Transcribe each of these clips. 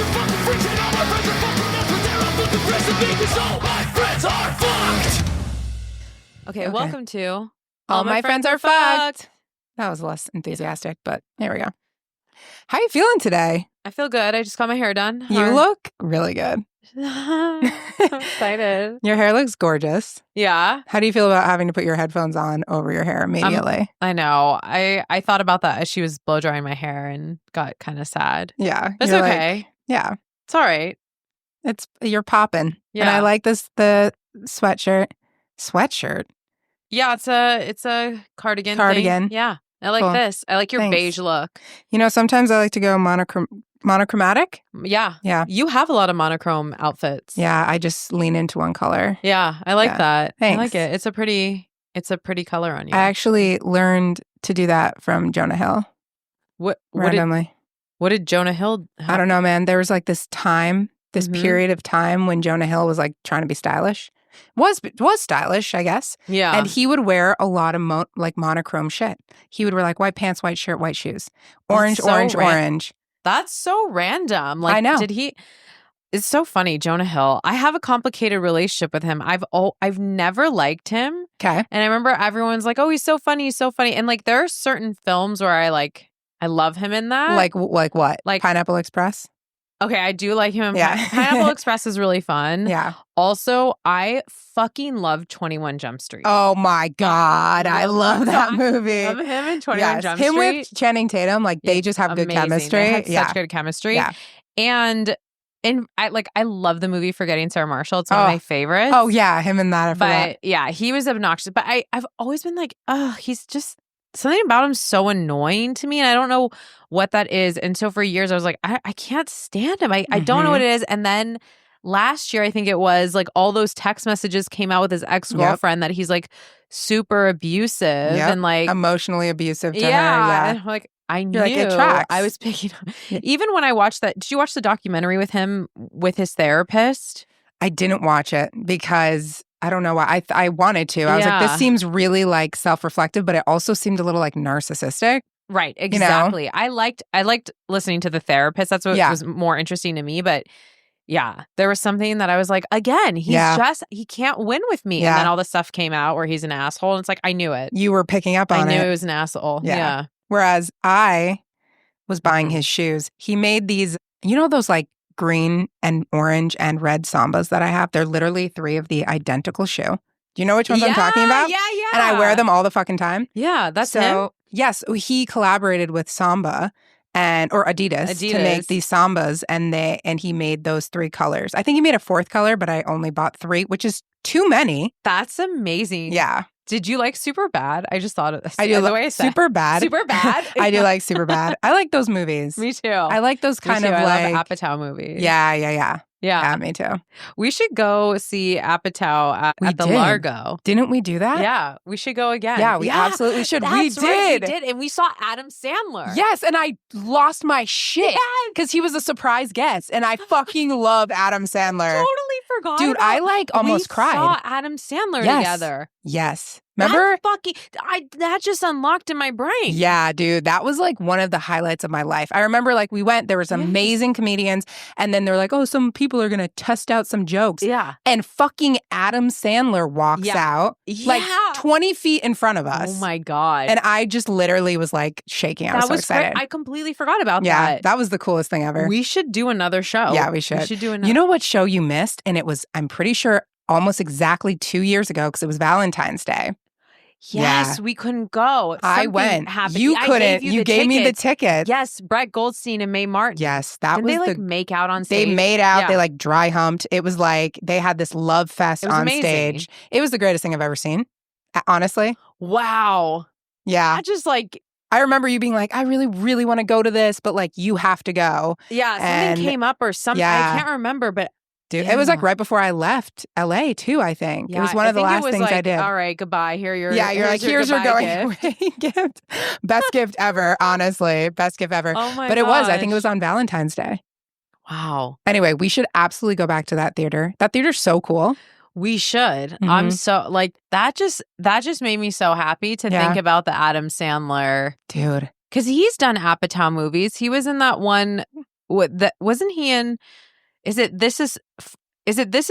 are fucking freaks and all my friends are fucking nuts, but they're all fucking friends to me because all my friends are fucked. Okay, welcome to All My Friends Are Fucked. That was less enthusiastic, but there we go. How you feeling today? I feel good. I just got my hair done. You look really good. I'm excited. Your hair looks gorgeous. Yeah. How do you feel about having to put your headphones on over your hair immediately? I know. I thought about that as she was blow drying my hair and got kind of sad. Yeah. It's you're okay. Like, yeah. It's all right. You're popping. Yeah. And I like the sweatshirt. Sweatshirt? Yeah, it's a cardigan. Cardigan. Thing. Yeah. I like Cool. this. I like your Thanks. beige look. You know, sometimes I like to go monochromatic. Yeah. Yeah. You have a lot of monochrome outfits. Yeah, I just lean into one color. Yeah, I like that. Thanks. I like it. It's a pretty color on you. I actually learned to do that from Jonah Hill. What Randomly. What did Jonah Hill have? I don't know, man. There was like this Mhm. period of time when Jonah Hill was like trying to be stylish. Was stylish, I guess. Yeah. And he would wear a lot of monochrome shit. He would wear like white pants, white shirt, white shoes. Orange, so orange. That's so random. Like, I know. It's so funny, Jonah Hill. I have a complicated relationship with him. I've never liked him. Okay. And I remember everyone's like, "Oh, he's so funny, he's so funny." And like there are certain films where I love him in that. Like what? Like Pineapple Express? Okay, I do like him in Yeah. Pineapple Express is really fun. Yeah. Also, I fucking love 21 Jump Street. Oh my God. I love that movie. Love him in 21 Yes. Jump Him Street. with Channing Tatum, like they just have good Amazing. chemistry. They had Yeah. such good chemistry. Yeah. And I love the movie Forgetting Sarah Marshall. It's one of my favorites. Oh yeah, him and that. I forgot. But yeah, he was obnoxious. But I've always been like, oh, he's just something about him so annoying to me. And I don't know what that is. And so for years I was like, I can't stand him. I don't know what it is. And then last year, I think it was like all those text messages came out with his ex-girlfriend that he's like super abusive and like emotionally abusive to her. Yeah. And I'm like, I knew. Like, it tracks. I was picking up. Even when I watched that, did you watch the documentary with him with his therapist? I didn't watch it because I don't know why. I wanted to. I was like, this seems really like self-reflective, but it also seemed a little like narcissistic. Right. Exactly. You know? I liked listening to the therapist. That's what was more interesting to me. But yeah, there was something that I was like, again, he can't win with me. Yeah. And then all the stuff came out where he's an asshole. And it's like, I knew it. You were picking up on it. I knew he was an asshole. Yeah. Whereas I was buying his shoes. He made these, you know, those like green and orange and red Sambas that I have? They're literally 3 of the identical shoe. Do you know which ones I'm talking about? Yeah. And I wear them all the fucking time. Yeah, that's him. Yes, he collaborated with Samba or Adidas to make these Sambas, and he made those 3 colors. I think he made a 4th color, but I only bought 3, which is too many. That's amazing. Yeah. Did you like Super Bad? I just thought of this. I do like Super Bad. Super Bad. I do like Super Bad. I like those movies. Me too. I like those kind of I like love Apatow movies. Yeah. Yeah, me too. We should go see Apatow at the Largo. Didn't we do that? Yeah, we should go again. Yeah, we absolutely should. That's We right, did. we did. And we saw Adam Sandler. Yes, and I lost my shit because he was a surprise guest, and I fucking love Adam Sandler. Totally forgot. Dude, I like almost cried. We saw Adam Sandler together. Yes. Remember? That just unlocked in my brain. Yeah, dude. That was like one of the highlights of my life. I remember like we went, there was amazing comedians, and then they're like, oh, some people are going to test out some jokes. Yeah. And fucking Adam Sandler walks out like 20 feet in front of us. Oh my God. And I just literally was like shaking. I was so excited. Great. I completely forgot about that. Yeah, that was the coolest thing ever. We should do another show. Yeah, we should. We should do another. You know what show you missed? And it was, I'm pretty sure, almost exactly 2 years ago because it was Valentine's Day. Yes, we couldn't go. I went. Happened. You couldn't. You gave me the ticket. Yes, Brett Goldstein and Mae Martin. Yes, that Didn't was they like make out on stage? They made out. Yeah. They like dry humped. It was like they had this love fest on stage. It was the greatest thing I've ever seen. Honestly. Wow. Yeah. I just like. I remember you being like, I really, really want to go to this, but like you have to go. Yeah, something came up or something. Yeah. I can't remember, but. Dude, it was like right before I left LA too, I think. Yeah, it was one of the last things I did. All right, goodbye. You're you're like, here's your going away gift. Best gift ever, honestly. Best gift ever. Oh my But it was, I think it was on Valentine's Day. Wow. Anyway, we should absolutely go back to that theater. That theater's so cool. We should. Mm-hmm. I'm so like that just made me so happy to think about the Adam Sandler. Dude. Because he's done Apatow movies. He was in that one wasn't he in? Is it This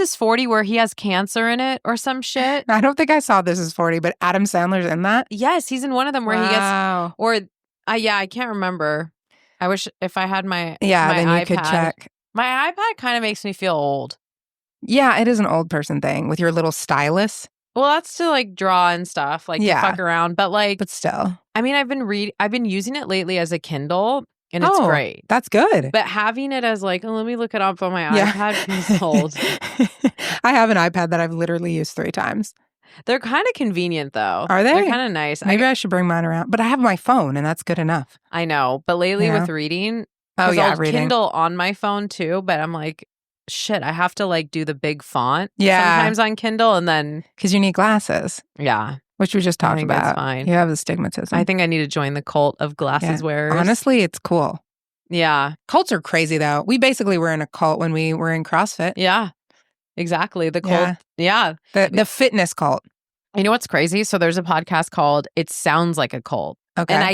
Is 40 where he has cancer in it or some shit? I don't think I saw This Is 40, but Adam Sandler's in that? Yes, he's in one of them where he gets, or yeah, I can't remember. I wish if I had my then iPad. you could check. My iPad kind of makes me feel old. Yeah, it is an old person thing with your little stylus. Well, that's to like draw and stuff, like to fuck around. But like, but still, I mean, I've been using it lately as a Kindle, and it's great. That's good. But having it as like, let me look it up on my iPad feels old. I have an iPad that I've literally used 3 times. They're kind of convenient though. Are they? They're kind of nice. Maybe I should bring mine around. But I have my phone, and that's good enough. I know. But lately with reading, I'll reading. Kindle on my phone too. But I'm like, shit, I have to like do the big font sometimes on Kindle, and then because you need glasses. Yeah. Which we just talked about. That's fine. You have the stigmatism. I think I need to join the cult of glasses wearers. Honestly, it's cool. Yeah. Cults are crazy, though. We basically were in a cult when we were in CrossFit. Yeah. Exactly. The cult. Yeah. The fitness cult. You know what's crazy? So there's a podcast called It Sounds Like a Cult. Okay. And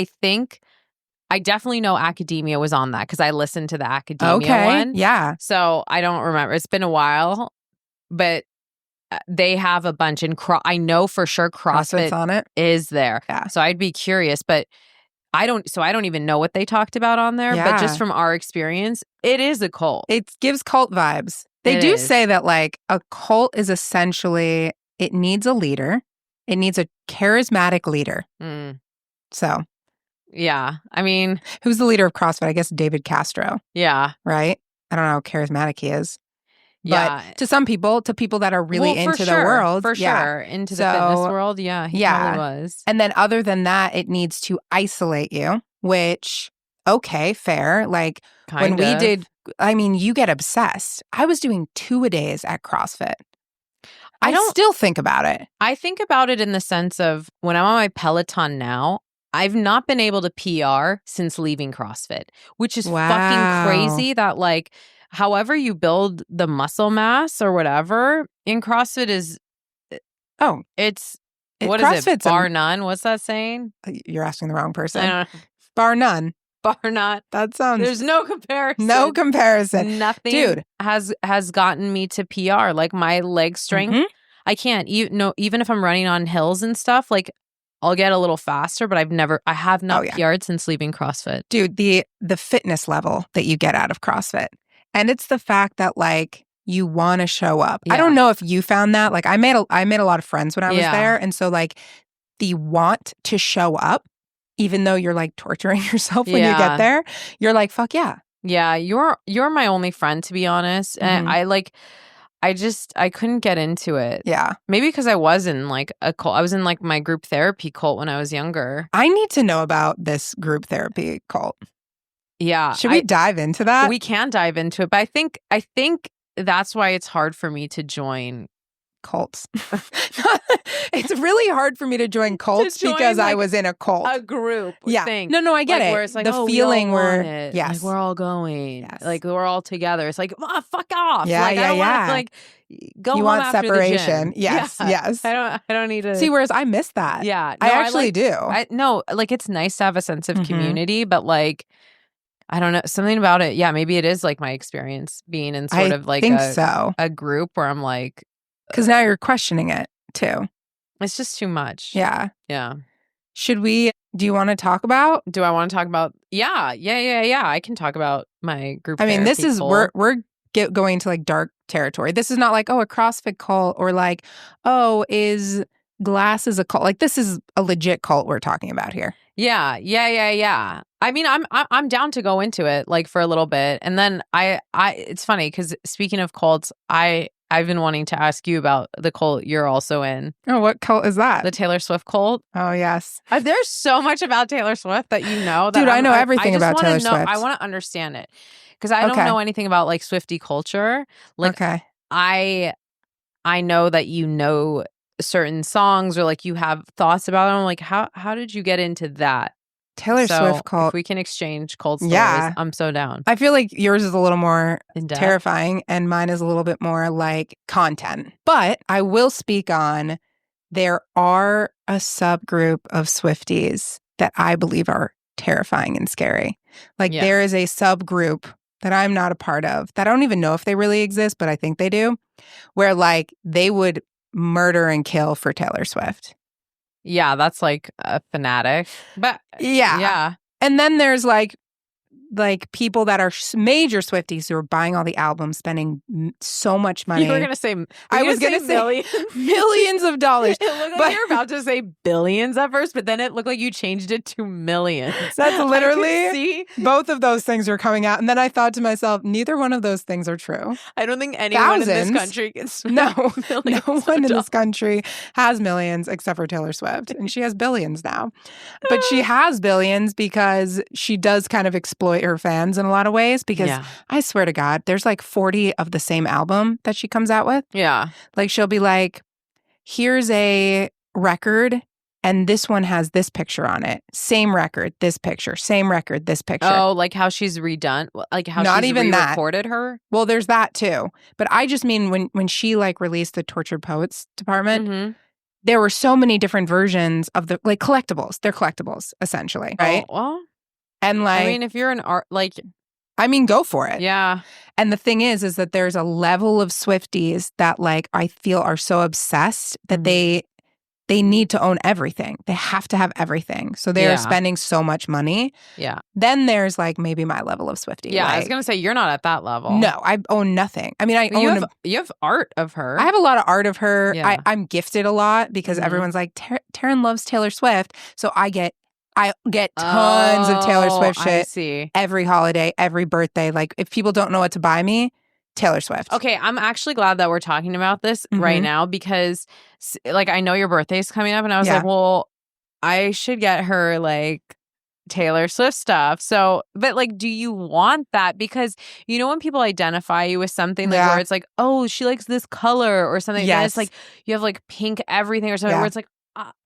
I definitely know Academia was on that because I listened to the Academia one. Yeah. So I don't remember. It's been a while, but they have a bunch in I know for sure CrossFit on it is there. Yeah. So I'd be curious, but I don't even know what they talked about on there. Yeah. But just from our experience, it is a cult. It gives cult vibes. They do say that like a cult is essentially, it needs a leader. It needs a charismatic leader. So. Yeah. I mean. Who's the leader of CrossFit? I guess David Castro. Yeah. Right? I don't know how charismatic he is. Yeah. But to people that are really into the world. For sure. Into the fitness world. Yeah. He probably was. And then other than that, it needs to isolate you, which, okay, fair. Like when we did, I mean, you get obsessed. I was doing 2-a-days at CrossFit. I still think about it. I think about it in the sense of when I'm on my Peloton now, I've not been able to PR since leaving CrossFit, which is fucking crazy that like, however you build the muscle mass or whatever in CrossFit is, what is it? Bar none? What's that saying? You're asking the wrong person. I don't know. Bar none. Bar none. That sounds. There's no comparison. No comparison. Nothing, dude, has gotten me to PR. Like my leg strength, I can't. Even if I'm running on hills and stuff, like I'll get a little faster. But I have not PR'd since leaving CrossFit. Dude, the fitness level that you get out of CrossFit, and it's the fact that like you want to show up. I don't know if you found that. Like I made a lot of friends when I was there, and so like the want to show up. Even though you're like torturing yourself when you get there, you're like, fuck yeah. Yeah, you're my only friend, to be honest. And I couldn't get into it. Yeah. Maybe because I was in like a cult. I was in like my group therapy cult when I was younger. I need to know about this group therapy cult. Yeah. Should we dive into that? We can dive into it. But I think that's why it's hard for me to join cults. It's really hard for me to join cults because I was in a cult. A group thing. No, I get like, it. Where it's like, the feeling where like we're all going. Yes. Like we're all together. It's like, fuck off. Yeah, like, I don't want to like go you home want after separation. The gym. Yes. I don't need to see, whereas I miss that. Yeah. No, I actually do. Like it's nice to have a sense of community, but like I don't know, something about it. Yeah, maybe it is like my experience being in sort of like a group where I'm like, because now you're questioning it too. It's just too much. Yeah. Yeah. Do you want to talk about? Do I want to talk about? Yeah. I can talk about my group. I mean, this is, we're going to like dark territory. This is not like, a CrossFit cult or like, is glasses a cult? Like this is a legit cult we're talking about here. Yeah. I mean, I'm down to go into it like for a little bit. And then it's funny because speaking of cults, I've been wanting to ask you about the cult you're also in. Oh, what cult is that? The Taylor Swift cult. Oh, yes. There's so much about Taylor Swift that you know. Dude, I know everything about Taylor Swift. I want to understand it because I don't know anything about like Swiftie culture. Like, I know that you know certain songs or like you have thoughts about them. Like, how did you get into that? Taylor Swift cult. If we can exchange cult stories, I'm so down. I feel like yours is a little more terrifying and mine is a little bit more like content. But I will speak on there are a subgroup of Swifties that I believe are terrifying and scary. Like there is a subgroup that I'm not a part of, that I don't even know if they really exist, but I think they do, where like they would murder and kill for Taylor Swift. Yeah, that's like a fanatic. But Yeah. yeah. And then there's like people that are major Swifties who are buying all the albums, spending so much money. You were gonna say I was gonna say millions. millions of dollars. It looked like you were about to say billions at first, but then it looked like you changed it to millions. That's literally see. Both of those things are coming out. And then I thought to myself, neither one of those things are true. I don't think anyone in this country can No one in this country has millions except for Taylor Swift. And she has billions now. But she has billions because she does kind of exploit her fans in a lot of ways, because I swear to God, there's like 40 of the same album that she comes out with. Yeah. Like she'll be like, here's a record and this one has this picture on it. Same record, this picture. Same record, this picture. Oh, like how she's redone, like how Not she's even re-recorded her? Well, there's that too. But I just mean when she like released the Tortured Poets department, there were so many different versions of the like collectibles. They're collectibles, essentially, right? Oh, well, and like, I mean, if you're an art, like, I mean, go for it. Yeah. And the thing is that there's a level of Swifties that like I feel are so obsessed that they need to own everything. They have to have everything. So they're spending so much money. Yeah. Then there's like maybe my level of Swiftie. Yeah, like, I was gonna say you're not at that level. No, I own nothing. I mean, you have art of her. I have a lot of art of her. Yeah. I'm gifted a lot because everyone's like, Tarryn loves Taylor Swift. So I get tons of Taylor Swift shit. I see. Every holiday, every birthday. Like if people don't know what to buy me, Taylor Swift. Okay, I'm actually glad that we're talking about this right now because like I know your birthday's coming up and I was like, well, I should get her like Taylor Swift stuff. So, but like, do you want that? Because you know when people identify you with something like where it's like, oh, she likes this color or something. Yes. And it's like you have like pink everything or something where it's like,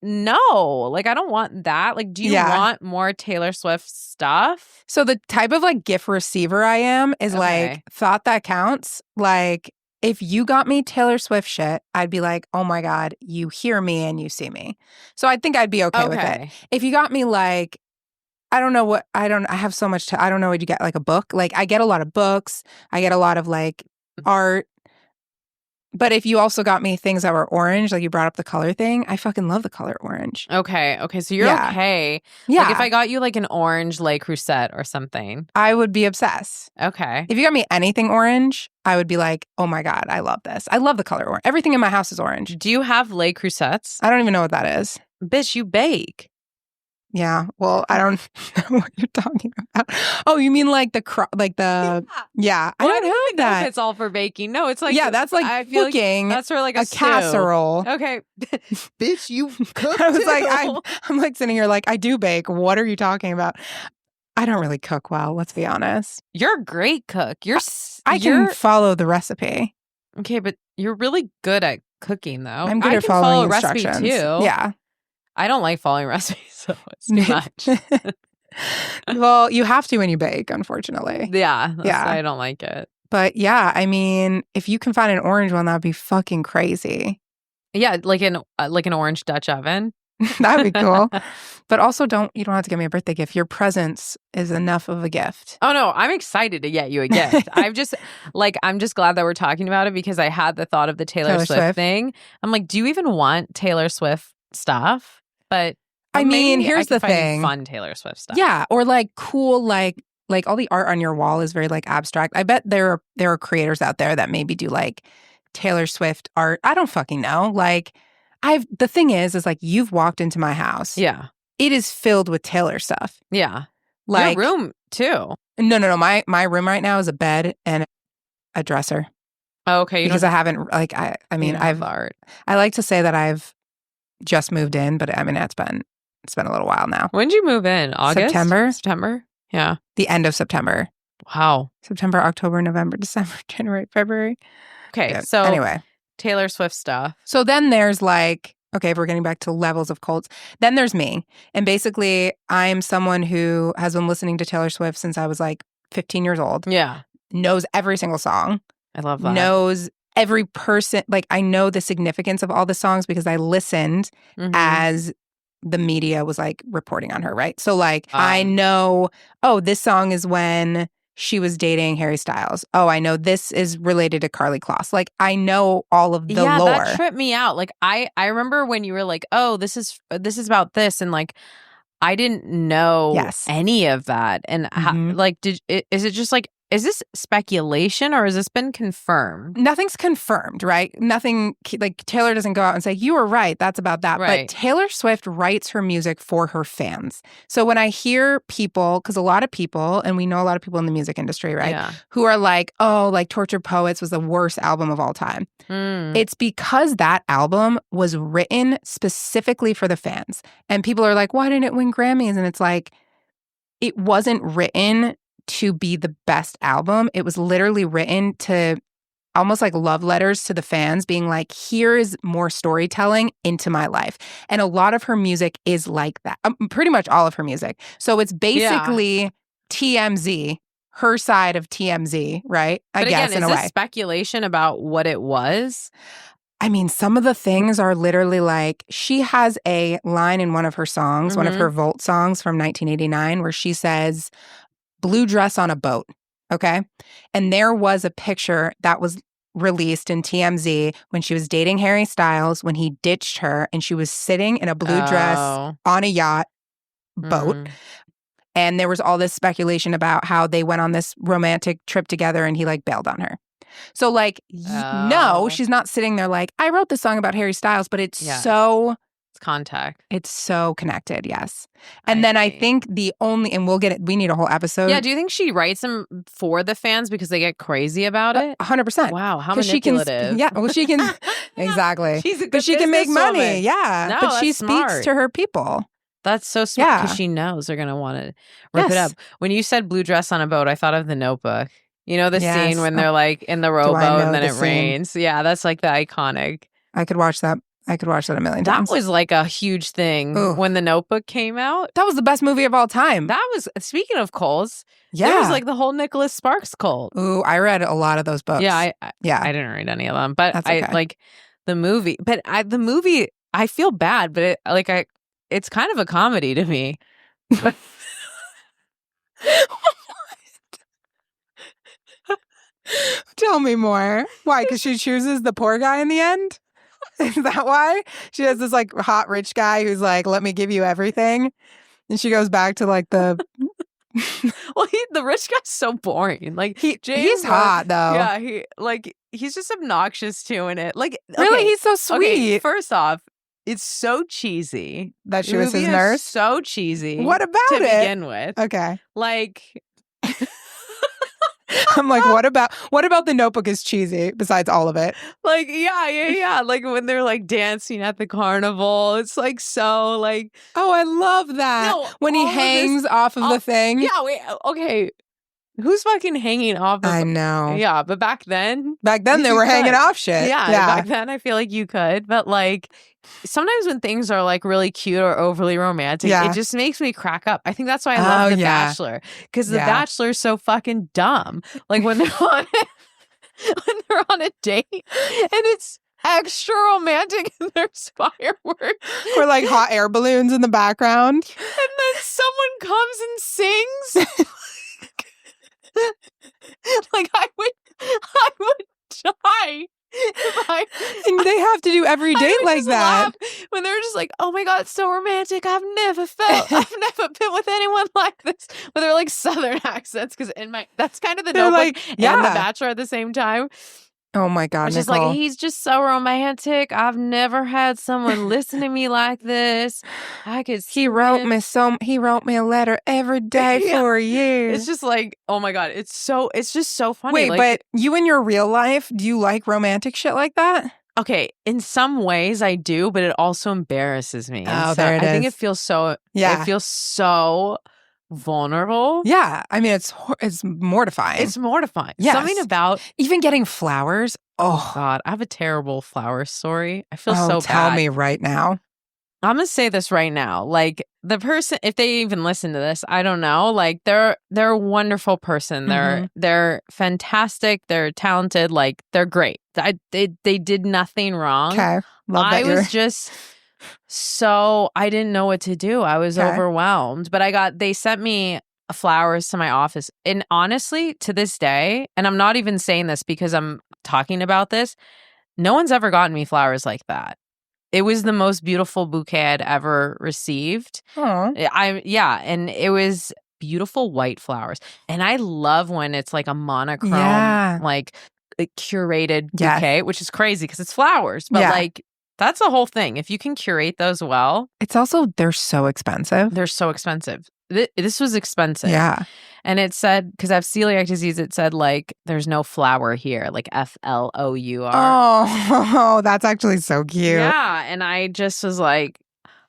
no, like I don't want that. Like, do you want more Taylor Swift stuff? So the type of like gift receiver I am is like thought that counts. Like if you got me Taylor Swift shit, I'd be like, oh my God, you hear me and you see me. So I think I'd be okay with it. If you got me like, I have so much I don't know what you get, like a book. Like I get a lot of books. I get a lot of like art. But if you also got me things that were orange, like you brought up the color thing, I fucking love the color orange. Okay. So you're okay. Yeah. Like if I got you like an orange Le Creuset or something. I would be obsessed. Okay. If you got me anything orange, I would be like, oh my God, I love this. I love the color orange. Everything in my house is orange. Do you have Le Creusets? I don't even know what that is. Bitch, you bake. Yeah, well, I don't know what you're talking about. Oh, you mean like yeah. I don't have that. If it's all for baking. No, it's like that's like I feel cooking. Like that's for like a casserole. Okay, bitch, you cook. I was like, I'm like sitting here like I do bake. What are you talking about? I don't really cook well. Let's be honest. You're a great cook. I can follow the recipe. Okay, but you're really good at cooking, though. I'm good at following instructions. Recipe too. Yeah. I don't like following recipes, so it's too much. Well, you have to when you bake, unfortunately. Yeah. I don't like it. But yeah, I mean, if you can find an orange one, that'd be fucking crazy. Yeah, like an orange Dutch oven. That'd be cool. But also you don't have to give me a birthday gift. Your presence is enough of a gift. Oh no, I'm excited to get you a gift. I'm just glad that we're talking about it because I had the thought of the Taylor Swift thing. I'm like, do you even want Taylor Swift stuff? But I mean, here's the thing. Fun Taylor Swift stuff. Yeah, or like cool, like all the art on your wall is very like abstract. I bet there are creators out there that maybe do like Taylor Swift art. I don't fucking know. Like the thing is like you've walked into my house. Yeah. It is filled with Taylor stuff. Yeah. Like your room too. No. My room right now is a bed and a dresser. Oh, okay. Because I haven't like I mean I've art. I like to say that I've just moved in, but I mean it's been a little while now. When did you move in? August? September? Yeah. The end of September. Wow. September, October, November, December, January, February. Okay. Yeah. So anyway. Taylor Swift stuff. So then there's like, okay, if we're getting back to levels of cults, then there's me. And basically I'm someone who has been listening to Taylor Swift since I was like 15 years old. Yeah. Knows every single song. I love that. Knows every person, like I know the significance of all the songs because I listened as the media was like reporting on her, right? So like I know, oh, this song is when she was dating Harry Styles. Oh, I know this is related to Carly Kloss. Like, I know all of the lore. That tripped me out. Like, I remember when you were like, oh, this is about this, and like, I didn't know any of that. And like, is it just like, is this speculation or has this been confirmed? Nothing's confirmed, right? Nothing, like Taylor doesn't go out and say, you were right, that's about that. Right. But Taylor Swift writes her music for her fans. So when I hear people, because a lot of people, and we know a lot of people in the music industry, right? Yeah. Who are like, oh, like Tortured Poets was the worst album of all time. It's because that album was written specifically for the fans. And people are like, why didn't it win Grammys? And it's like, it wasn't written to be the best album. It was literally written to almost like love letters to the fans, being like, here is more storytelling into my life. And a lot of her music is like that. Pretty much all of her music. So it's basically TMZ, her side of TMZ, right? I guess in a way. Is this speculation about what it was? I mean, some of the things are literally like, she has a line in one of her songs, one of her Volt songs from 1989, where she says, blue dress on a boat, okay? And there was a picture that was released in TMZ when she was dating Harry Styles, when he ditched her, and she was sitting in a blue dress on a yacht boat. And there was all this speculation about how they went on this romantic trip together and he like bailed on her. So like, no, she's not sitting there like, I wrote this song about Harry Styles, but it's so... It's contact. It's so connected, yes. And then I think the only, and we'll get it, we need a whole episode. Yeah, do you think she writes them for the fans because they get crazy about it? 100%. Wow, how manipulative. She can, exactly. She's a good but she can make money, woman. yeah. No, but she smart. speaks to her people. That's so smart because she knows they're going to want to rip it up. When you said blue dress on a boat, I thought of The Notebook. You know the scene when they're like in the rowboat and then it rains? Yeah, that's like the iconic. I could watch that. I could watch that a million times. That was like a huge thing when The Notebook came out. That was the best movie of all time. That was, speaking of cults, there was like the whole Nicholas Sparks cult. Ooh, I read a lot of those books. Yeah, I didn't read any of them, but I like the movie. But the movie, I feel bad, but it's kind of a comedy to me. Tell me more. Why? Because she chooses the poor guy in the end? Is that why? She has this like hot rich guy who's like, let me give you everything. And she goes back to like the... Well, the rich guy's so boring. Like he's hot though. Yeah, he's just obnoxious too in it. Like really, he's so sweet. Okay, first off, it's so cheesy that she was his nurse. So cheesy. What about to it? begin with? Okay, like. I'm like, what about The Notebook is cheesy besides all of it? Like, yeah. Like when they're like dancing at the carnival, it's like so like, oh, I love that. No, when he hangs off of the thing. Yeah, wait, okay. Who's fucking hanging off of I know. Yeah, but back then they were hanging off shit. Yeah, back then I feel like you could. But like sometimes when things are like really cute or overly romantic, it just makes me crack up. I think that's why I love The Bachelor. Because The Bachelor is so fucking dumb. Like when they're on a date and it's extra romantic and there's fireworks. Or like hot air balloons in the background. And then someone comes and sings. Like I would die. And they have to do every date like that. When they're just like, oh my God, it's so romantic. I've never been with anyone like this. But they're like Southern accents because that's kind of the Notebook and The Bachelor at the same time. Oh my God, It's just like, he's just so romantic. I've never had someone listen to me like this. He wrote me a letter every day for a year. It's just like, oh my God, it's just so funny. Wait, like, but you in your real life, do you like romantic shit like that? Okay, in some ways I do, but it also embarrasses me. Oh, there it is. I think it feels so. Yeah. It feels so vulnerable. Yeah, I mean it's mortifying. It's mortifying. Yes. Something about even getting flowers. Oh God, I have a terrible flower story. I feel so bad. Tell me right now. I'm gonna say this right now. Like the person, if they even listen to this, I don't know. Like they're a wonderful person. They're fantastic. They're talented. Like they're great. They did nothing wrong. Okay, I was just so I didn't know what to do. I was overwhelmed. But they sent me flowers to my office. And honestly, to this day, and I'm not even saying this because I'm talking about this, no one's ever gotten me flowers like that. It was the most beautiful bouquet I'd ever received. Oh, And it was beautiful white flowers. And I love when it's like a monochrome, Yeah. like a curated Yes. bouquet, which is crazy because it's flowers. But Yeah. like, that's the whole thing. If you can curate those well, it's also, they're so expensive. they're so expensive. This was expensive. Yeah. And it said, because I have celiac disease, it said like, there's no flour here, like FLOUR. Oh, that's actually so cute. Yeah. And I just was like,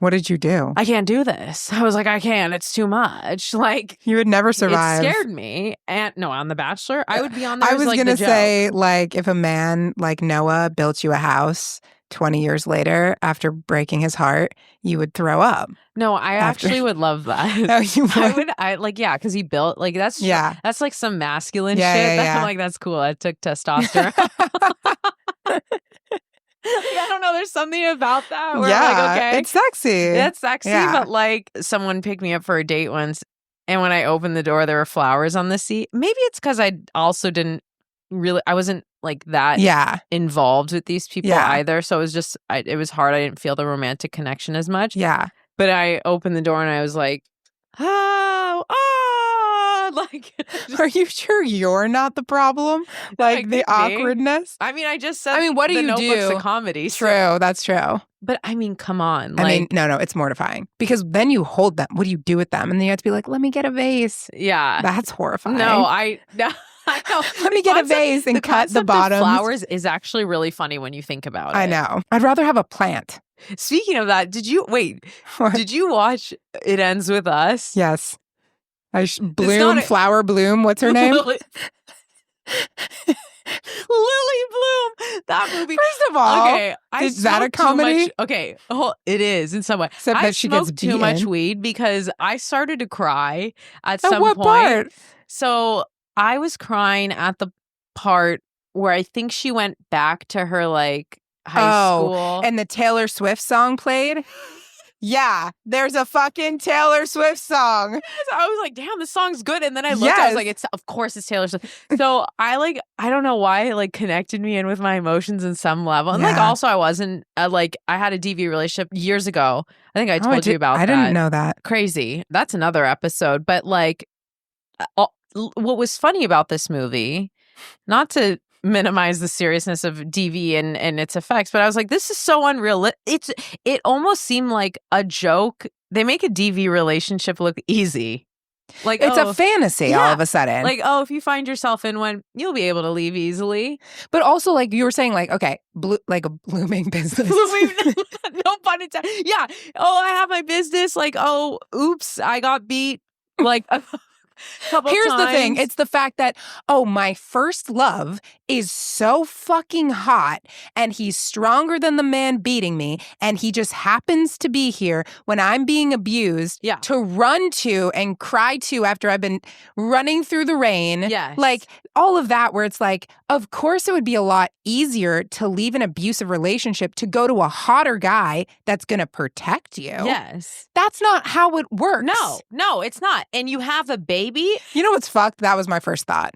What did you do? I can't do this. I was like, I can't. It's too much. Like, You would never survive. it scared me. And no, on The Bachelor, I would be on there I as, was like, going to the joke. say, like, if a man like Noah built you a house 20 years later after breaking his heart, you would throw up. No, I after- actually would love that. Oh, you would? Because he built, like, that's Yeah. that's like some masculine Yeah, shit. yeah, That yeah. I'm like, that's cool. I took testosterone. I don't know. There's something about that where I'm like, okay. It's sexy. That's sexy, Yeah. but like someone picked me up for a date once, and when I opened the door, there were flowers on the seat. Maybe it's because I also I wasn't like that Yeah. involved with these people Yeah. either. So it was just, it was hard. I didn't feel the romantic connection as much. Yeah. But I opened the door and I was like, like, Are you sure you're not the problem? Like It the could be. awkwardness? I mean, I just said, I mean, what do the you Notebook's do? a comedy. so- True. That's true. But I mean, come on. I Like, mean, no, it's mortifying because then you hold them. What do you do with them? And then you have to be like, let me get a vase. yeah. That's horrifying. No, I know. Let me get a vase and cut the concept of bottoms. flowers is actually really funny when you think about it. I know. I'd rather have a plant. Speaking of that, did you watch It Ends With Us? Yes. not a- Flower Bloom. What's her name? Lily Bloom. That movie. First of all, Okay, is that a smoked too comedy? much- okay, it is in some way. Except I that she gets smoked too much beaten. weed because I started to cry at At some what point. part? So I was crying at the part where I think she went back to her like high school. And the Taylor Swift song played? Yeah, there's a fucking Taylor Swift song. I was like, damn, this song's good. And then I looked, I was like, of course it's Taylor Swift. So I don't know why it like connected me in with my emotions in some level. And like Yeah. also I wasn't I had a DV relationship years ago. I think I told you about I that. didn't know that. Crazy. That's another episode. But like, what was funny about this movie, not to minimize the seriousness of DV and its effects, but I was like, this is so unreal. It almost seemed like a joke. They make a DV relationship look easy. Like It's a fantasy all yeah. of a sudden. Like, if you find yourself in one, you'll be able to leave easily. But also, like you were saying, like, okay, like a blooming business. No pun intended. Yeah. I have my business. Like, oops, I got beat. Like a couple Here's the thing. times. It's the fact that, my first love is so fucking hot and he's stronger than the man beating me. And he just happens to be here when I'm being abused Yeah. to run to and cry to after I've been running through the rain. Yes. Like all of that where it's like, of course it would be a lot easier to leave an abusive relationship to go to a hotter guy that's going to protect you. Yes. That's not how it works. No, it's not. And you have a baby. You know what's fucked? That was my first thought.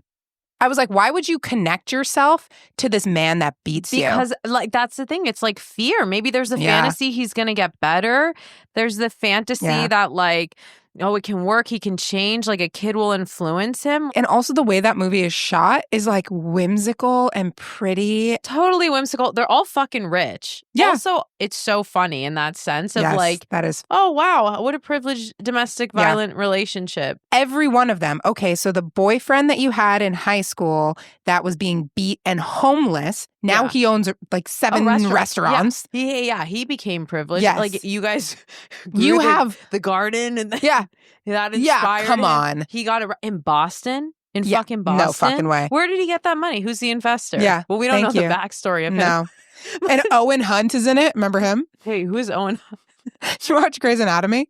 I was like, why would you connect yourself to this man that beats you? Because like that's the thing. It's like fear. Maybe there's a Yeah. fantasy he's gonna get better. There's the fantasy Yeah. that like, it can work, he can change, like a kid will influence him. And also the way that movie is shot is like whimsical and pretty. Totally whimsical. They're all fucking rich. Yeah. Also, it's so funny in that sense of Yes, like, that is oh wow, what a privileged domestic Yeah. violent relationship. every one of them. Okay, so the boyfriend that you had in high school that was being beat and homeless, now Yeah. he owns like 7 restaurant. restaurants. Yeah, he became privileged. Yes. Like you guys, You grew have the garden and Yeah. that Yeah, inspired come him. on. He got it in Boston. In Yeah, fucking Boston? no fucking way. Where did he get that money? Who's the investor? Yeah, Well, we don't know thank the you. backstory of him. No. And Owen Hunt is in it. Remember him? Hey, who is Owen? Did you watch Grey's Anatomy?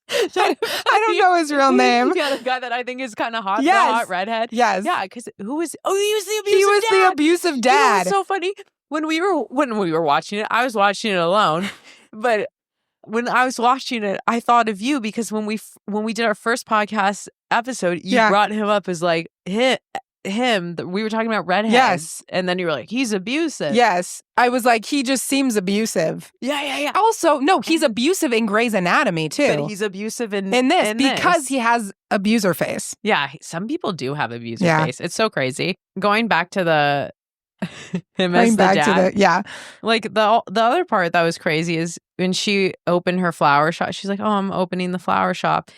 I don't know his real name. Yeah, the guy that I think is kind of hot. Yes. The hot redhead. Yes. Yeah, because who was? Oh, he was the abusive He was dad. the abusive You know dad. what's so funny when we were watching it. I was watching it alone, but when I was watching it, I thought of you because when we did our first podcast episode, you brought him up as like him. We were talking about redheads. Yes. And then you were like, he's abusive. Yes. I was like, he just seems abusive. Yeah. Also, no, he's abusive in Grey's Anatomy too. But he's abusive in this because he has abuser face. Yeah, some people do have abuser face. It's so crazy. Going back to the him as the dad. Like the other part that was crazy is when she opened her flower shop. She's like, "Oh, I'm opening the flower shop."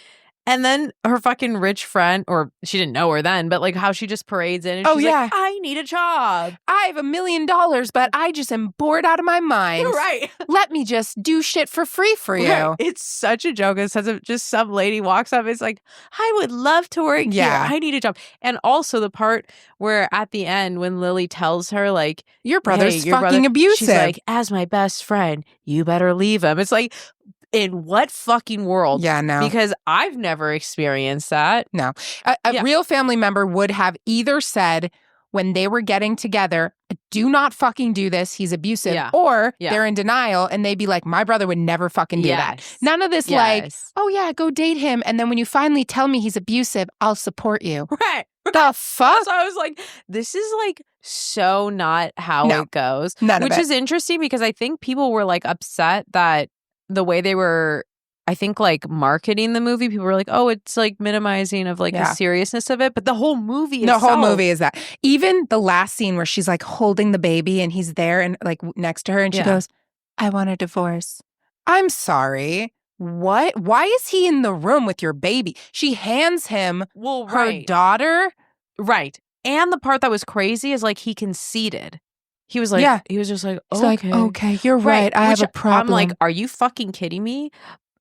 And then her fucking rich friend, or she didn't know her then, but like how she just parades in and she's like, I need a job. I have $1 million, but I just am bored out of my mind. Right. Let me just do shit for free for you. Right. It's such a joke. It's just some lady walks up. It's like, I would love to work here. I need a job. And also the part where at the end when Lily tells her like, your brother's fucking abusive. She's like, as my best friend, you better leave him. It's like, in what fucking world? Yeah, no. Because I've never experienced that. No. A real family member would have either said when they were getting together, do not fucking do this, he's abusive. Yeah. Or they're in denial and they'd be like, my brother would never fucking do that. None of this like, oh yeah, go date him. And then when you finally tell me he's abusive, I'll support you. Right. The fuck? So I was like, this is like so not how it goes. None of it. Which is interesting because I think people were like upset that the way they were, I think, like marketing the movie, people were like, oh, it's like minimizing of like the seriousness of it. But the whole movie is that. Even the last scene where she's like holding the baby and he's there and like next to her and she goes, I want a divorce. I'm sorry. What? Why is he in the room with your baby? She hands him her daughter. Right. And the part that was crazy is like he conceded. He was like, he was just like, okay. Like, okay, you're right. I have a problem. I'm like, are you fucking kidding me?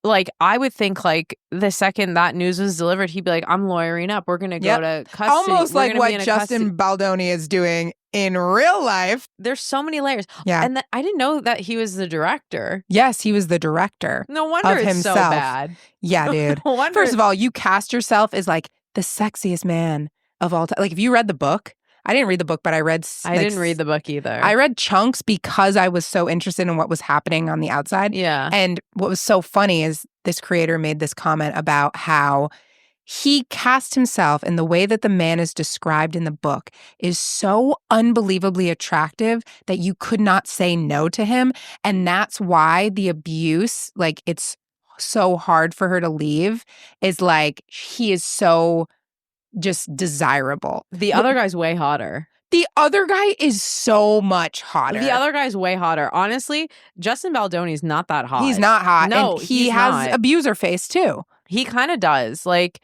Like, I would think like the second that news was delivered, he'd be like, I'm lawyering up. We're going to go to custody. Almost like what Justin Baldoni is doing in real life. There's so many layers. Yeah. And I didn't know that he was the director. Yes, he was the director. No wonder it's so bad. Yeah, dude. No wonder. First of all, you cast yourself as like the sexiest man of all time. Like, if you read the book, I didn't read the book, but I read... I didn't read the book either. I read chunks because I was so interested in what was happening on the outside. Yeah. And what was so funny is this creator made this comment about how he cast himself in the way that the man is described in the book is so unbelievably attractive that you could not say no to him. And that's why the abuse, like, it's so hard for her to leave, is like, he is so... just desirable. The other guy's way hotter. The other guy is so much hotter. The other guy's way hotter. Honestly, Justin Baldoni's not that hot. He's not hot. No, and he has abuser face too. He kind of does. Like,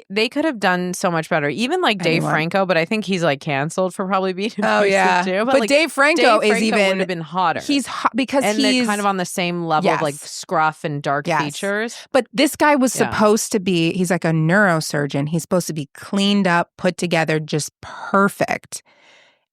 they could have done so much better. Even like Dave Franco, but I think he's like canceled for probably being abusive too. But like, Dave Franco would have been hotter. He's hot because they're kind of on the same level of like scruff and dark features. But this guy was supposed to be, he's like a neurosurgeon. He's supposed to be cleaned up, put together, just perfect.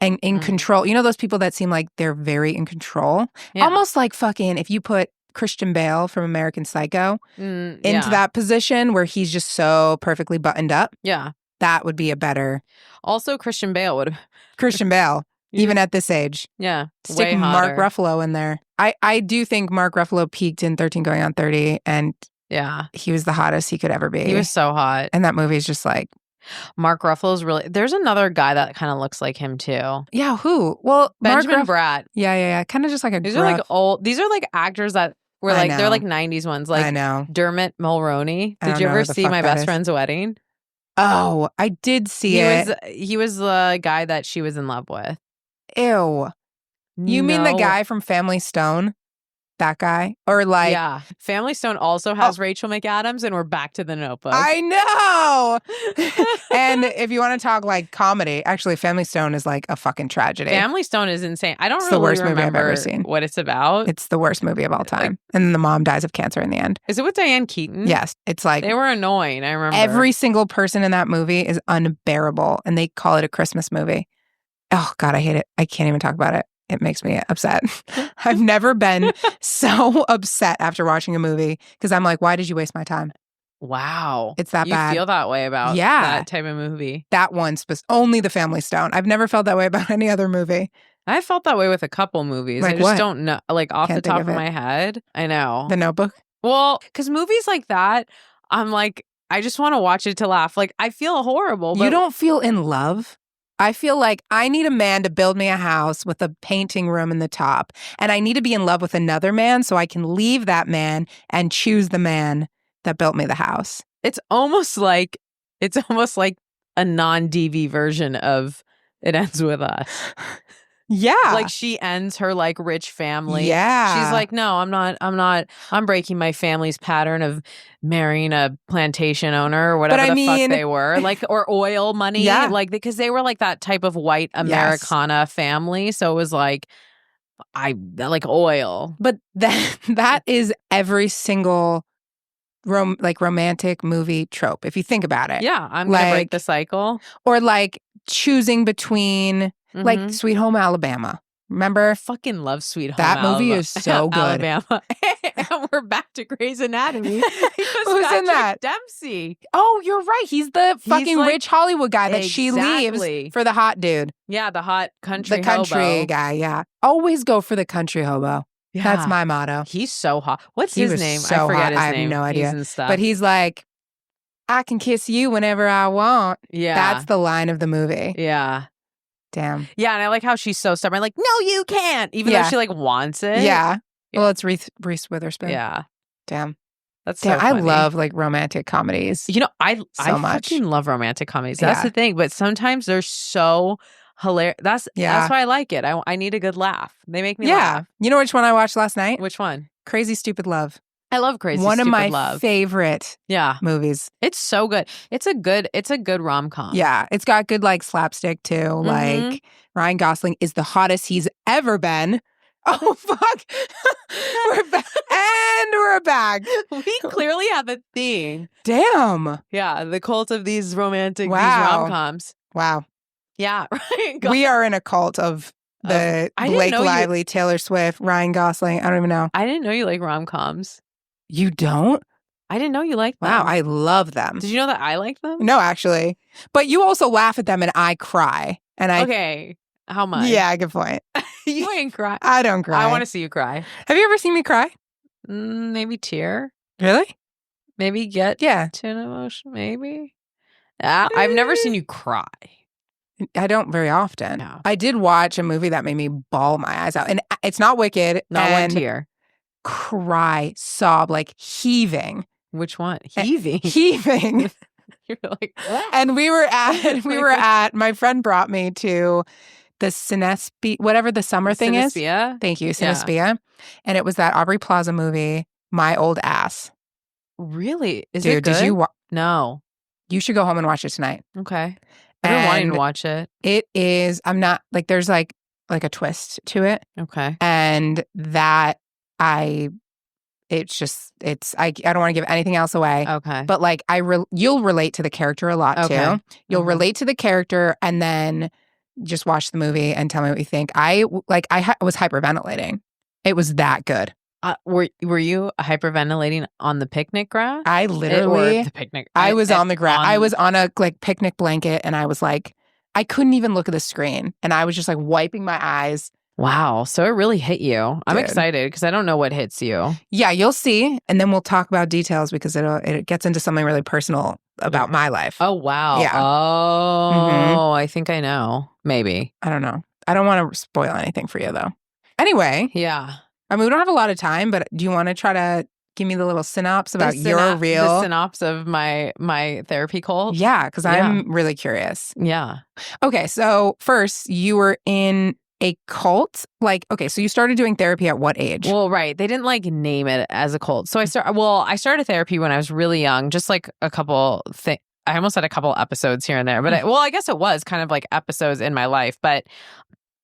And in control. You know those people that seem like they're very in control? Yeah. Almost like fucking if you put Christian Bale from American Psycho into that position where he's just so perfectly buttoned up. Yeah. That would be a better. Also, Christian Bale would have. Christian Bale, even at this age. Yeah. Stick Mark Ruffalo in there. I do think Mark Ruffalo peaked in 13 Going on 30 and he was the hottest he could ever be. He was so hot. And that movie is just like. Mark Ruffalo's really... There's another guy that kind of looks like him too. Yeah, who? Well, Benjamin Bratt. Yeah. Kind of just like a These are like old... These are like actors that were like... They're like 90s ones. Like I know. Dermot Mulroney. Did you ever see My Best Friend's Wedding? Oh, I did see it. He was the guy that she was in love with. Ew. You mean the guy from Family Stone? That guy? Or like... Yeah. Family Stone also has Rachel McAdams, and we're back to The Notebook. I know! And if you want to talk like comedy, actually Family Stone is like a fucking tragedy. Family Stone is insane. I don't it's really the worst remember movie I've ever seen. What it's about. It's the worst movie of all time. And then the mom dies of cancer in the end. Is it with Diane Keaton? Yes. It's like... They were annoying, I remember. Every single person in that movie is unbearable, and they call it a Christmas movie. Oh, God, I hate it. I can't even talk about it. It makes me upset. I've never been so upset after watching a movie because I'm like, why did you waste my time? Wow. It's that bad. You feel that way about that type of movie? That one, only The Family Stone. I've never felt that way about any other movie. I felt that way with a couple movies. Like I just what? don't know, like off Can't the think top of of it. my head. I know. The Notebook? Well, because movies like that, I'm like, I just want to watch it to laugh. Like, I feel horrible. But You don't feel in love? I feel like I need a man to build me a house with a painting room in the top. And I need to be in love with another man so I can leave that man and choose the man that built me the house. It's almost like a non-DV version of It Ends With Us. Yeah. Like she ends her like rich family. Yeah. She's like, no, I'm breaking my family's pattern of marrying a plantation owner or whatever fuck they were. Like, or oil money. Yeah. Like, because they were like that type of white Americana family. So it was like, like oil. But that is every single romantic movie trope, if you think about it. Yeah, I'm going to break the cycle. Or like choosing between like Mhm. Sweet Home Alabama. Remember? I fucking love Sweet Home That movie is so good. Alabama. And we're back to Grey's Anatomy. Who's in that? Dempsey. Oh, you're right. He's the fucking like- rich Hollywood guy that she Exactly. leaves for the hot dude. Yeah, the hot country The country hobo. guy, yeah. Always go for the country hobo. Yeah. That's my motto. He's so hot. What's He his was name? so I forget hot. his I have name. no idea. He's in stuff. But he's like, I can kiss you whenever I want. yeah. That's the line of the movie. Yeah. Damn. Yeah, and I like how she's so stubborn. Like, no, you can't. Even though Yeah. she like wants it. Yeah. Well, it's Reese Witherspoon. Yeah. Damn. That's so Damn, I funny. love like romantic comedies. You know, I much. fucking love romantic comedies. That's Yeah. the thing. But sometimes they're so hilarious. That's Yeah. why I like it. I need a good laugh. They make me Yeah. laugh. You know which one I watched last night? Which one? Crazy Stupid Love. I love Crazy One of Stupid my Love. favorite Yeah. movies. It's so good. It's a good rom-com. Yeah. It's got good like slapstick too. Mhm. Like Ryan Gosling is the hottest he's ever been. Oh, fuck. We're back. And we're back. We clearly have a theme. Damn. Yeah, the cult of these romantic, Wow. these rom-coms. Wow. Yeah, right. We are in a cult of the I didn't Blake know you- Lively, Taylor Swift, Ryan Gosling. I don't even know. I didn't know you like rom-coms. You don't? I didn't know you liked them. Wow. I love them. Did you know that I like them? No, actually. But you also laugh at them and I cry. And I. Okay. How much? Yeah, good point. You ain't cry. I don't cry. I want to see you cry. Have you ever seen me cry? Maybe tear. Really? Maybe get Yeah. to an emotion. Maybe. I've never seen you cry. I don't very often. No. I did watch a movie that made me bawl my eyes out. And it's not Wicked. Not and one tear. Cry, sob, like heaving. Which one? Heaving. Heaving. You're like, what? And we were at, my friend brought me to the Cinespia, whatever the summer thing is. Cinespia? Thank you, Yeah. Cinespia. And it was that Aubrey Plaza movie, My Old Ass. Really? Is Dude, it good? did you No. you should go home and watch it tonight. Okay. I've been wanting And to watch it. it is, I'm not, like, there's like a twist to it. Okay. And that I don't want to give anything else away. Okay. But like you'll relate to the character a lot Okay. too. You'll Uh-huh. relate to the character and then just watch the movie and tell me what you think. I was hyperventilating. It was that good. Were you hyperventilating on the picnic grass? I Or literally the picnic. I was on the ground. I on- was on a like picnic blanket and I was like I couldn't even look at the screen and I was just like wiping my eyes. Wow. So it really hit you. I'm Dude. excited because I don't know what hits you. Yeah, you'll see and then we'll talk about details because it gets into something really personal about my life. Oh, wow. Yeah. Oh, I think I know. Maybe. I don't know. I don't want to spoil anything for you though. Anyway, Yeah. I mean, we don't have a lot of time, but do you want to try to give me the little synopsis about your The real? synopsis of my therapy cult. Yeah, because I'm really curious. Yeah. Okay, so first, you were in a cult. Like, okay, so you started doing therapy at what age? Well, right. They didn't like name it as a cult. So I started therapy when I was really young, just like a couple things. I almost had a couple episodes here and there, but I guess it was kind of like episodes in my life. But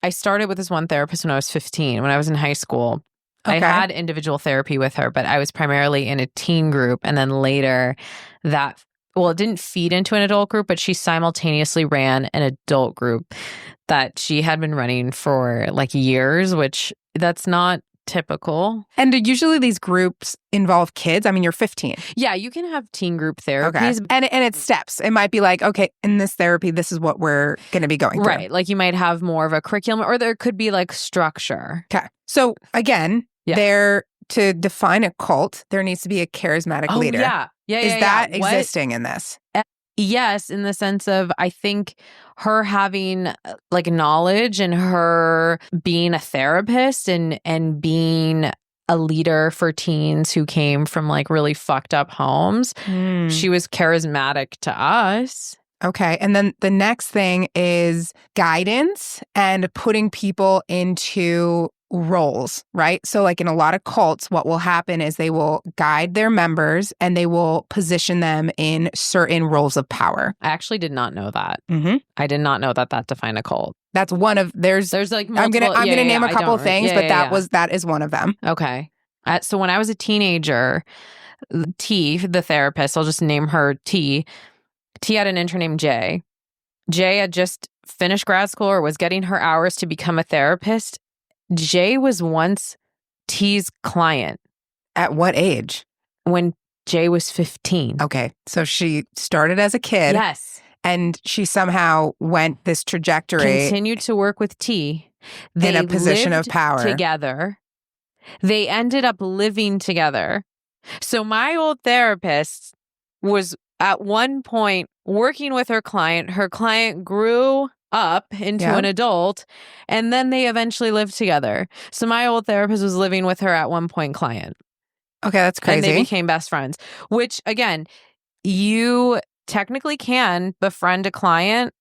I started with this one therapist when I was 15, when I was in high school. I Okay. had individual therapy with her, but I was primarily in a teen group. And then later it didn't feed into an adult group, but she simultaneously ran an adult group that she had been running for like years, which that's not typical. And usually these groups involve kids. I mean, you're 15. Yeah, you can have teen group Okay. therapies. And it's steps. It might be like, okay, in this therapy, this is what we're going to be going through. Right. Like you might have more of a curriculum or there could be like structure. Okay. So again, to define a cult, there needs to be a charismatic leader. Yeah. Is that existing in this? Yes, in the sense of I think her having like knowledge and her being a therapist and being a leader for teens who came from like really fucked up homes. She was charismatic to us. Okay. And then the next thing is guidance and putting people into roles, right? So like in a lot of cults, what will happen is they will guide their members and they will position them in certain roles of power. I actually did not know that. Mm-hmm. I did not know that defined a cult. That's one of there's like multiple, I'm gonna name a couple of things, but that is one of them. Okay. So when I was a teenager, T, the therapist, I'll just name her T. T had an intern named J. J had just finished grad school or was getting her hours to become a therapist. J was once T's client. At what age? When J was 15. Okay. So she started as a kid. Yes. And she somehow went this trajectory. Continued to work with T. In a position of power. Together. They ended up living together. So my old therapist was at one point working with her client. Her client grew up into an adult, and then they eventually lived together. So my old therapist was living with her at one point client. Okay, that's crazy. And they became best friends, which again, you technically can befriend a client.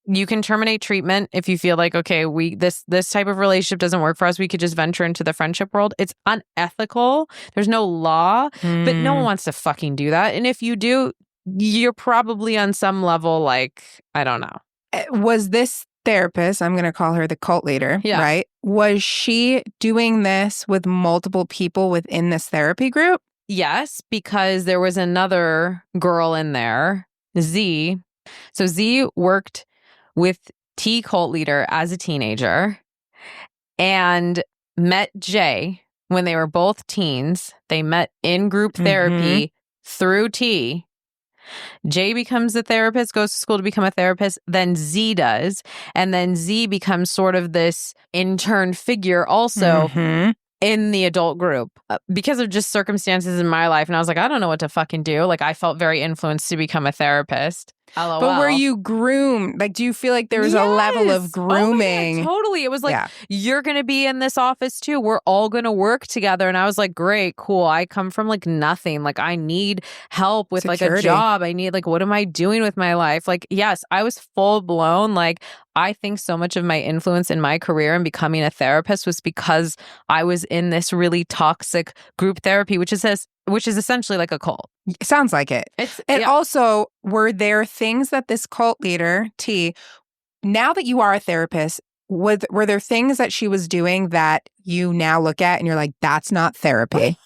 You can terminate treatment if you feel like, okay, this type of relationship doesn't work for us. We could just venture into the friendship world. It's unethical. There's no law, but no one wants to fucking do that. And if you do, you're probably on some level like, I don't know. Was this therapist, I'm going to call her the cult leader, right? Was she doing this with multiple people within this therapy group? Yes, because there was another girl in there, Z. So Z worked with T cult leader as a teenager and met J when they were both teens. They met in group therapy through T. J becomes the therapist, goes to school to become a therapist, then Z does. And then Z becomes sort of this intern figure also in the adult group because of just circumstances in my life. And I was like, I don't know what to fucking do. Like I felt very influenced to become a therapist. LOL. But were you groomed? Like, do you feel like there was a level of grooming? Oh, yeah, totally. It was like, you're going to be in this office too. We're all going to work together. And I was like, great, cool. I come from like nothing. Like I need help with like a job. I need like, what am I doing with my life? Like, yes, I was full blown. Like, I think so much of my influence in my career and becoming a therapist was because I was in this really toxic group therapy, which is essentially like a cult. It sounds like it. Also, were there things that this cult leader, T, now that you are a therapist, were there things that she was doing that you now look at and you're like, that's not therapy?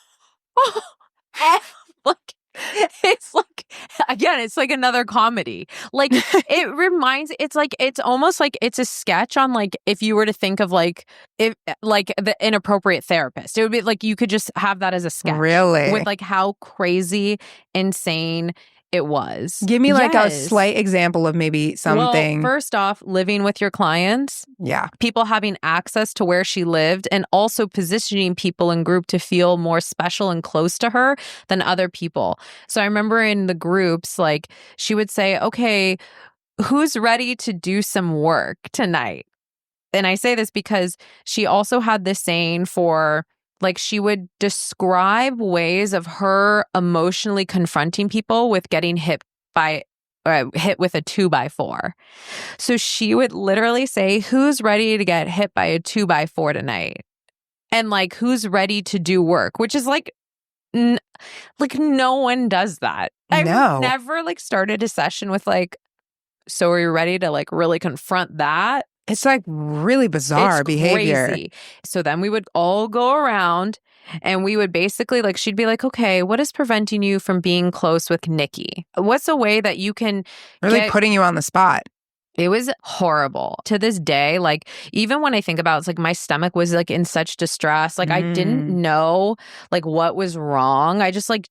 It's like, again, it's like another comedy. Like it's almost like it's a sketch on like if you were to think of like if like the inappropriate therapist. It would be like you could just have that as a sketch. Really? With like how crazy, insane it was. Give me like a slight example of maybe something. Well, first off, living with your clients. Yeah. People having access to where she lived and also positioning people in group to feel more special and close to her than other people. So I remember in the groups, like she would say, okay, who's ready to do some work tonight? And I say this because she also had this saying for like she would describe ways of her emotionally confronting people with getting hit with a 2x4. So she would literally say, who's ready to get hit by a 2x4 tonight? And like, who's ready to do work? Which is like, no one does that. I've never like started a session with like, so are you ready to like really confront that? It's like really bizarre behavior. Crazy. So then we would all go around and we would basically like, she'd be like, okay, what is preventing you from being close with Nicky? What's a way that you can really putting you on the spot? It was horrible. To this day, like, even when I think about it, it's like my stomach was like in such distress. Like, I didn't know like what was wrong. I just like,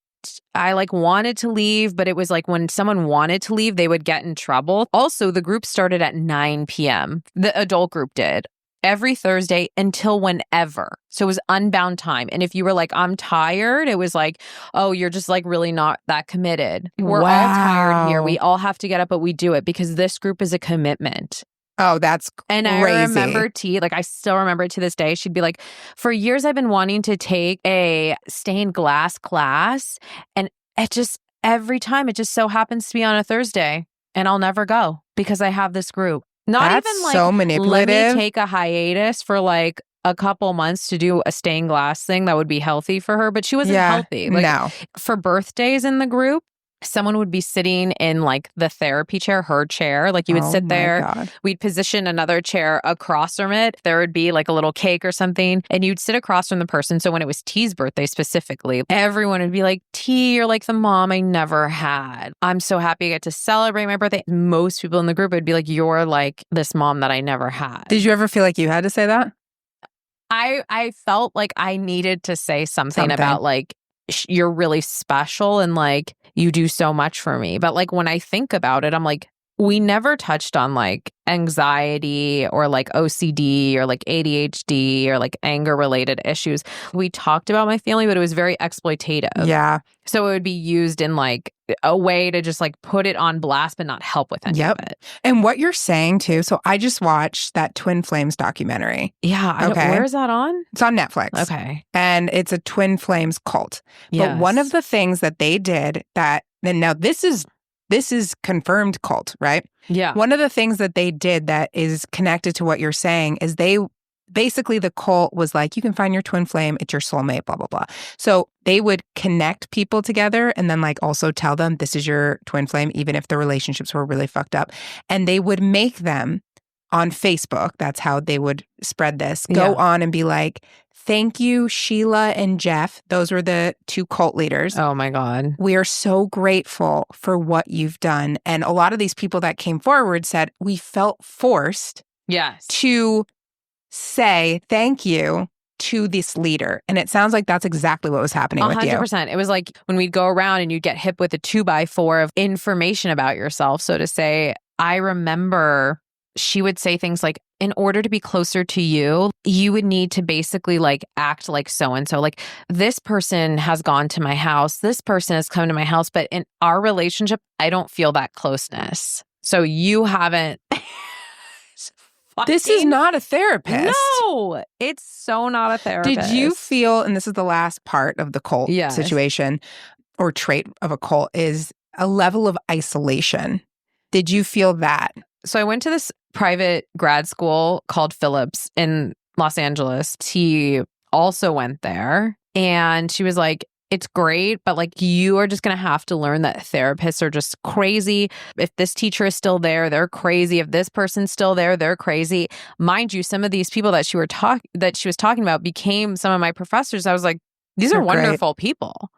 I like wanted to leave, but it was like when someone wanted to leave, they would get in trouble. Also, the group started at 9 p.m. The adult group did. Every Thursday until whenever. So it was unbound time. And if you were like, I'm tired, it was like, oh, you're just like really not that committed. We're all tired here. We all have to get up, but we do it because this group is a commitment. Oh, that's crazy. And I remember like I still remember it to this day. She'd be like, for years I've been wanting to take a stained glass class. And it just, every time it just so happens to be on a Thursday. And I'll never go because I have this group. Not even like, so manipulative. Let me take a hiatus for like a couple months to do a stained glass thing that would be healthy for her, but she wasn't healthy. Like, no. For birthdays in the group, someone would be sitting in like the therapy chair, her chair. Like you would sit there. God. We'd position another chair across from it. There would be like a little cake or something, and you'd sit across from the person. So when it was T's birthday specifically, everyone would be like, T, you're like the mom I never had. I'm so happy I get to celebrate my birthday. Most people in the group would be like, you're like this mom that I never had. Did you ever feel like you had to say that? I felt like I needed to say something. About like, you're really special and like you do so much for me. But like when I think about it, I'm like, we never touched on like anxiety or like OCD or like ADHD or like anger related issues. We talked about my family, but it was very exploitative. Yeah. So it would be used in like a way to just like put it on blast, but not help with any of it. And what you're saying too. So I just watched that Twin Flames documentary. Yeah. Okay. Where is that on? It's on Netflix. Okay. And it's a Twin Flames cult. Yes. But one of the things that they did that, and now this is confirmed cult, right? Yeah. One of the things that they did that is connected to what you're saying is basically the cult was like, you can find your twin flame, it's your soulmate, blah, blah, blah. So they would connect people together and then like also tell them this is your twin flame, even if the relationships were really fucked up. And they would make them on Facebook, that's how they would spread this, go on and be like, thank you, Sheila and Jeff. Those were the two cult leaders. Oh my God. We are so grateful for what you've done. And a lot of these people that came forward said, we felt forced to say thank you to this leader. And it sounds like that's exactly what was happening with you. 100%. It was like when we'd go around and you'd get hit with a 2x4 of information about yourself. So to say, I remember she would say things like, in order to be closer to you, you would need to basically like act like so-and-so. Like this person has gone to my house. This person has come to my house. But in our relationship, I don't feel that closeness. So you haven't. This is not a therapist. No, it's so not a therapist. Did you feel, and this is the last part of the cult situation or trait of a cult, is a level of isolation. Did you feel that? So I went to this private grad school called Phillips in Los Angeles. He also went there and she was like, it's great, but like you are just going to have to learn that therapists are just crazy. If this teacher is still there, they're crazy. If this person's still there, they're crazy. Mind you, some of these people that she was talking about became some of my professors. I was like, these are wonderful people.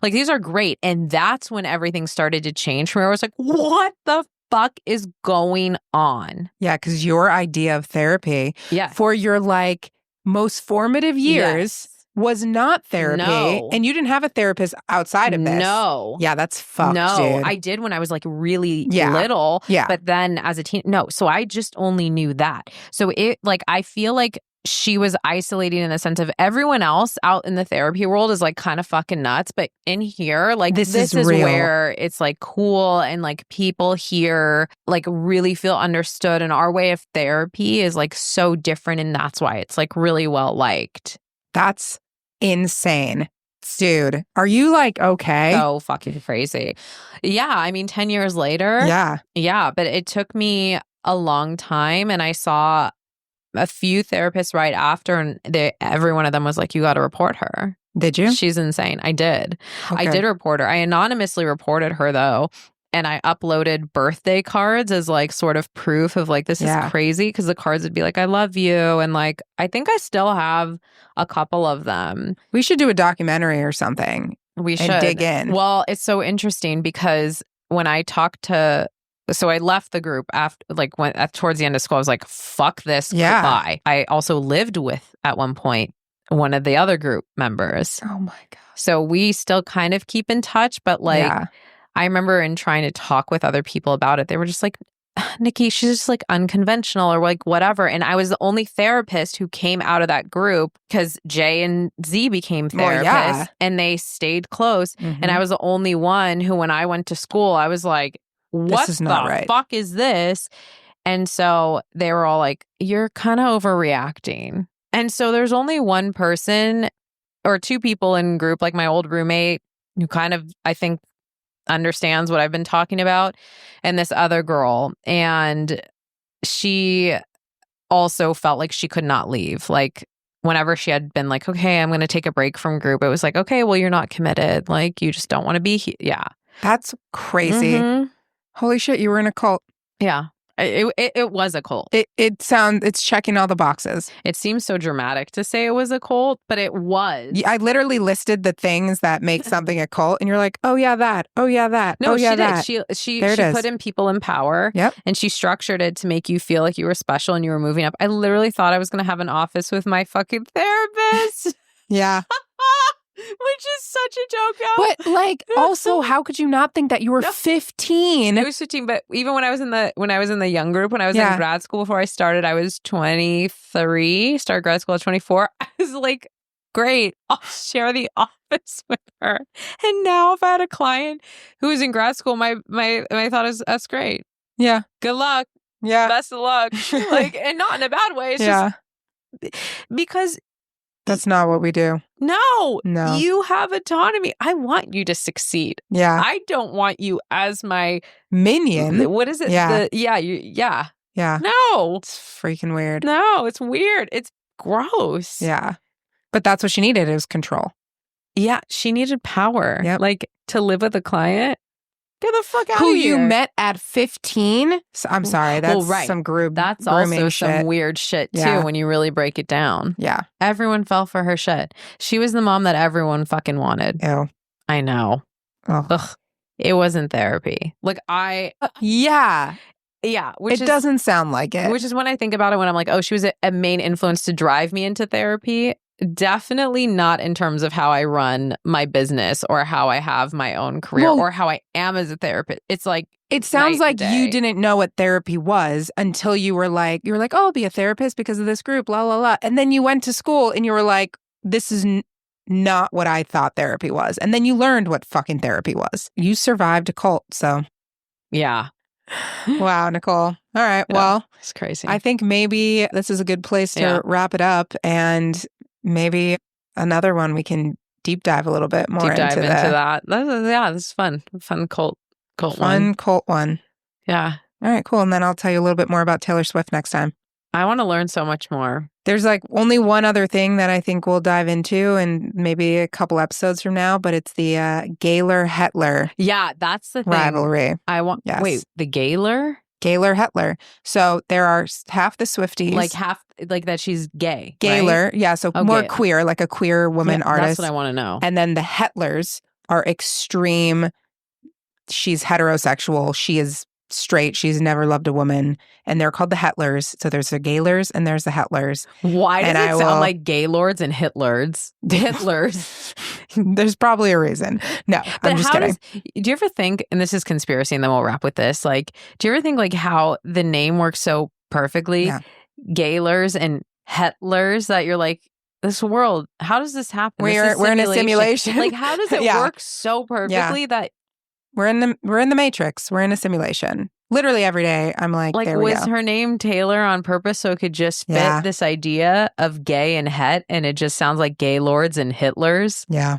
Like these are great. And that's when everything started to change for me. I was like, what the fuck is going on? Yeah, because your idea of therapy for your like most formative years was not therapy. No. And you didn't have a therapist outside of this. No. Yeah, that's fucked, dude. I did when I was like really little. Yeah. But then as a teen, no. So I just only knew that. So it like, I feel like she was isolating in the sense of everyone else out in the therapy world is like kind of fucking nuts. But in here, like this is real. where it's like cool and like people here like really feel understood. And our way of therapy is like so different. And that's why it's like really well liked. That's insane. Dude, are you like okay? So fucking crazy. Yeah. I mean, 10 years later. Yeah. Yeah. But it took me a long time. And I saw a few therapists right after, and every one of them was like, you got to report her. Did you? She's insane. I did. Okay. I did report her. I anonymously reported her though. And I uploaded birthday cards as like sort of proof of like, this is crazy. Because the cards would be like, I love you. And like, I think I still have a couple of them. We should do a documentary or something. We should. And dig in. Well, it's so interesting because when I talked to So I left the group after, like, towards the end of school. I was like, fuck this. Yeah. Goodbye. I also lived with, at one point, one of the other group members. Oh my God. So we still kind of keep in touch, but like, I remember in trying to talk with other people about it, they were just like, Nikki, she's just like unconventional or like whatever. And I was the only therapist who came out of that group because Jay and Z became therapists and they stayed close. And I was the only one who, when I went to school, I was like, what the fuck is this? And so they were all like, you're kind of overreacting. And so there's only one person or two people in group, like my old roommate, who kind of, I think, understands what I've been talking about, and this other girl. And she also felt like she could not leave. Like, whenever she had been like, okay, I'm going to take a break from group, it was like, okay, well, you're not committed. Like, you just don't want to be here. Yeah. That's crazy. Holy shit, you were in a cult. Yeah. It was a cult. It's checking all the boxes. It seems so dramatic to say it was a cult, but it was. I literally listed the things that make something a cult, and you're like, oh yeah, that. Oh yeah, that. No, oh yeah, she that. did. She put in people in power. Yep. And she structured it to make you feel like you were special and you were moving up. I literally thought I was going to have an office with my fucking therapist. Yeah. Which is such a joke now. But like, also, how could you not think that you were 15? I was 15, but even when I was in the young group, when I was in grad school before I started, I was 23. Started grad school at 24. I was like, great, I'll share the office with her. And now, if I had a client who was in grad school, my thought is, that's great. Yeah. Good luck. Yeah. Best of luck. Like, and not in a bad way. It's just because. That's not what we do. No. No. You have autonomy. I want you to succeed. Yeah. I don't want you as my minion. What is it? Yeah. Yeah. No. It's freaking weird. No, it's weird. It's gross. Yeah. But that's what she needed. It was control. Yeah. She needed power. Yep. Like, to live with a client. Get the fuck out Who of here. you met at 15? I'm sorry. That's some group. That's also shit. some weird shit, too, when you really break it down. Yeah. Everyone fell for her shit. She was the mom that everyone fucking wanted. Ew. I know. Ugh. It wasn't therapy. Like, Yeah. Yeah. It doesn't sound like it. Which is when I think about it, when I'm like, oh, she was a main influence to drive me into therapy. Definitely not in terms of how I run my business or how I have my own career or how I am as a therapist. It's like, it sounds like you didn't know what therapy was until you were like, oh, I'll be a therapist because of this group, la, la, la. And then you went to school and you were like, this is not what I thought therapy was. And then you learned what fucking therapy was. You survived a cult. So, yeah. Wow, Nicole. All right. Yeah, well, it's crazy. I think maybe this is a good place to wrap it up, and maybe another one we can deep dive a little bit more into that. This is fun. Fun cult one. Cult one. Yeah. All right, cool. And then I'll tell you a little bit more about Taylor Swift next time. I want to learn so much more. There's like only one other thing that I think we'll dive into, and maybe a couple episodes from now, but it's the Gaylor hetler. Yeah, that's the thing. Rivalry. Wait, the Gaylor? Gaylor hetler. So there are half the Swifties. Like that she's gay. Gaylor. Right? Yeah. So more queer, like a queer woman artist. That's what I want to know. And then the hetlers are extreme. She's heterosexual. She is straight. She's never loved a woman. And they're called the hetlers. So there's the gaylors and there's the hetlers. Why does it sound like gaylords and Hitlers? Hitlers. There's probably a reason. No, I'm just kidding. Do you ever think, and this is conspiracy and then we'll wrap with this, like, do you ever think like how the name works so perfectly? Yeah. Gaylors and Hetlers, that you're like, this world, how does this happen? We're in a simulation. Like, how does it work so perfectly that we're in the Matrix. We're in a simulation. Literally every day, I'm like, there we go. Was her name Taylor on purpose so it could just fit this idea of gay and het, and it just sounds like gaylords and Hitlers? Yeah.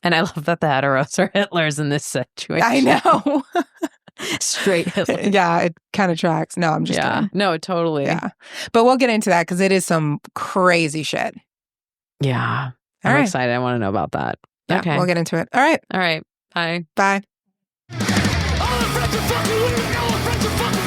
And I love that the heteros are Hitlers in this situation. I know. Straight Hitler. Yeah, it kind of tracks. No, I'm just kidding. No, totally. Yeah. But we'll get into that because it is some crazy Yeah. I'm excited. I want to know about that. Yeah, okay. We'll get into it. All right. All right. Bye. Bye. All the friends are fucking weird, all the friends are fucking